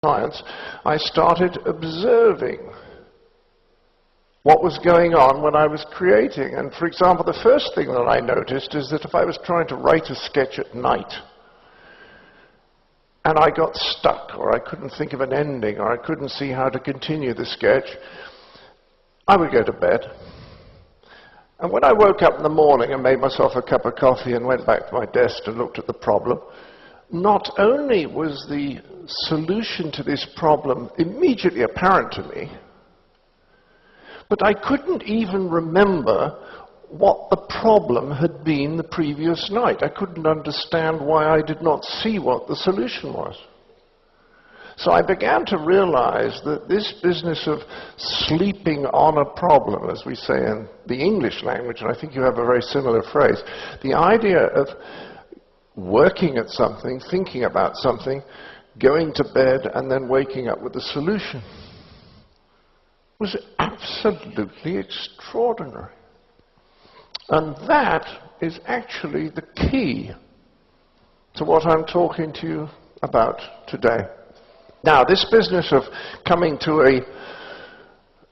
science, I started observing what was going on when I was creating. And for example, the first thing that I noticed is that if I was trying to write a sketch at night, and I got stuck, or I couldn't think of an ending, or I couldn't see how to continue the sketch, I would go to bed. And when I woke up in the morning and made myself a cup of coffee and went back to my desk and looked at the problem, not only was the solution to this problem immediately apparent to me, but I couldn't even remember what the problem had been the previous night. I couldn't understand why I did not see what the solution was. So I began to realize that this business of sleeping on a problem, as we say in the English language, and I think you have a very similar phrase, the idea of working at something, thinking about something, going to bed, and then waking up with the solution, was absolutely extraordinary. And that is actually the key to what I'm talking to you about today. Now, this business of coming to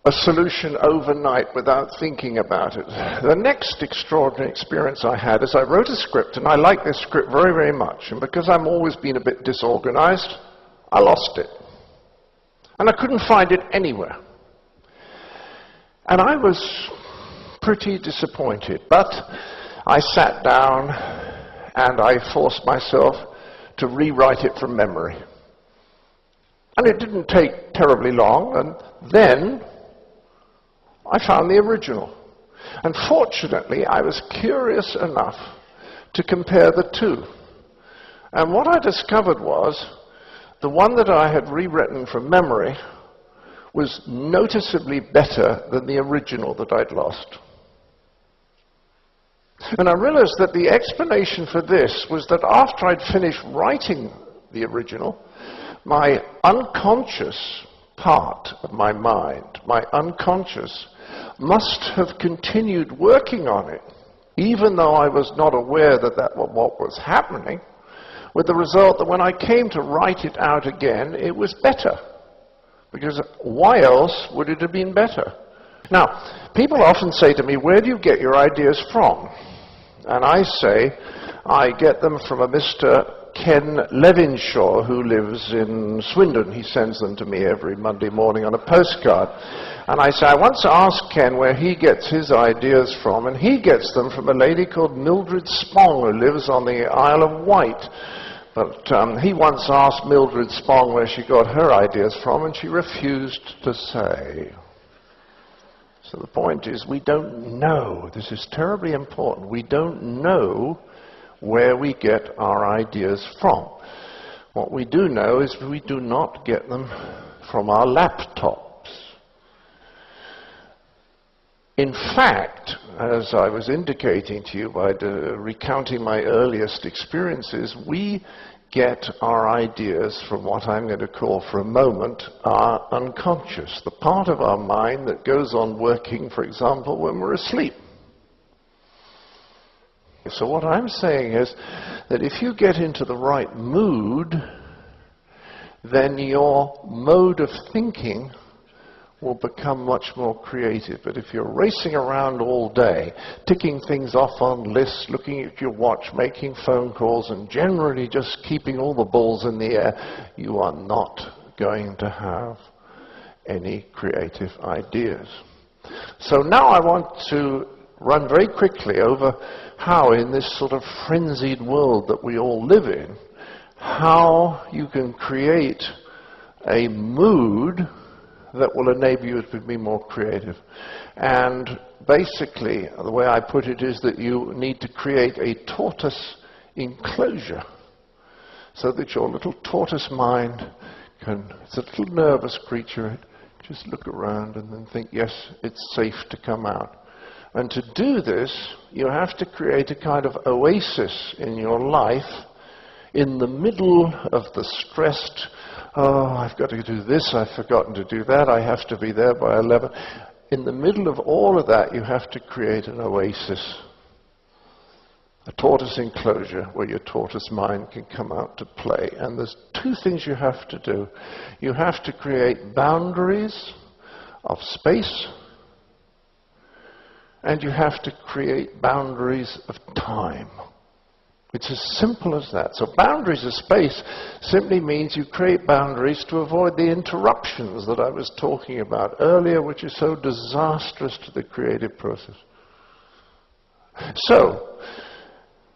a solution overnight without thinking about it. The next extraordinary experience I had is I wrote a script, and I like this script very, very much. And because I've always been a bit disorganized, I lost it. And I couldn't find it anywhere. And I was pretty disappointed. But I sat down and I forced myself to rewrite it from memory. And it didn't take terribly long, and then I found the original. And fortunately, I was curious enough to compare the two. And what I discovered was the one that I had rewritten from memory was noticeably better than the original that I'd lost. And I realized that the explanation for this was that after I'd finished writing the original, my unconscious part of my mind, my unconscious, must have continued working on it, even though I was not aware that that was what was happening, with the result that when I came to write it out again, it was better. Because why else would it have been better? Now, people often say to me, where do you get your ideas from? And I say, I get them from a Mr. Ken Levinshaw, who lives in Swindon. He sends them to me every Monday morning on a postcard. And I say, I once asked Ken where he gets his ideas from, and he gets them from a lady called Mildred Spong, who lives on the Isle of Wight. But he once asked Mildred Spong where she got her ideas from, and she refused to say. So the point is, we don't know. This is terribly important. We don't know where we get our ideas from. What we do know is we do not get them from our laptops. In fact, as I was indicating to you by recounting my earliest experiences, we get our ideas from what I'm going to call for a moment our unconscious, the part of our mind that goes on working, for example, when we're asleep. So what I'm saying is that if you get into the right mood, then your mode of thinking will become much more creative. But if you're racing around all day, ticking things off on lists, looking at your watch, making phone calls, and generally just keeping all the balls in the air, you are not going to have any creative ideas. So now I want to run very quickly over how in this sort of frenzied world that we all live in, how you can create a mood that will enable you to be more creative. And basically, the way I put it is that you need to create a tortoise enclosure so that your little tortoise mind can, it's a little nervous creature, just look around and then think, yes, it's safe to come out. And to do this, you have to create a kind of oasis in your life in the middle of the stressed, oh, I've got to do this, I've forgotten to do that, I have to be there by 11. In the middle of all of that, you have to create an oasis A tortoise enclosure where your tortoise mind can come out to play. And there's two things you have to do. You have to create boundaries of space, and you have to create boundaries of time. It's as simple as that. So boundaries of space simply means you create boundaries to avoid the interruptions that I was talking about earlier, which is so disastrous to the creative process. So,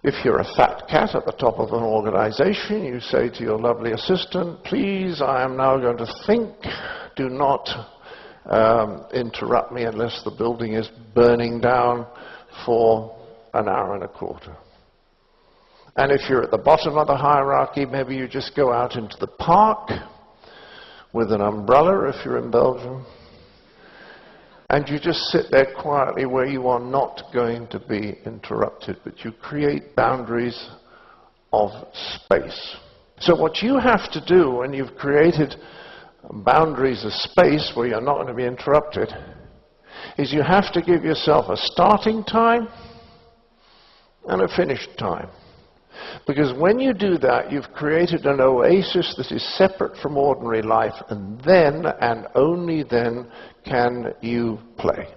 if you're a fat cat at the top of an organization, you say to your lovely assistant, please, I am now going to think. Do not interrupt me unless the building is burning down for an hour and a quarter. And if you're at the bottom of the hierarchy, maybe you just go out into the park with an umbrella if you're in Belgium, and you just sit there quietly where you are not going to be interrupted, but you create boundaries of space. So what you have to do when you've created boundaries of space where you're not going to be interrupted is you have to give yourself a starting time and a finish time. Because when you do that, you've created an oasis that is separate from ordinary life, and then, and only then, can you play.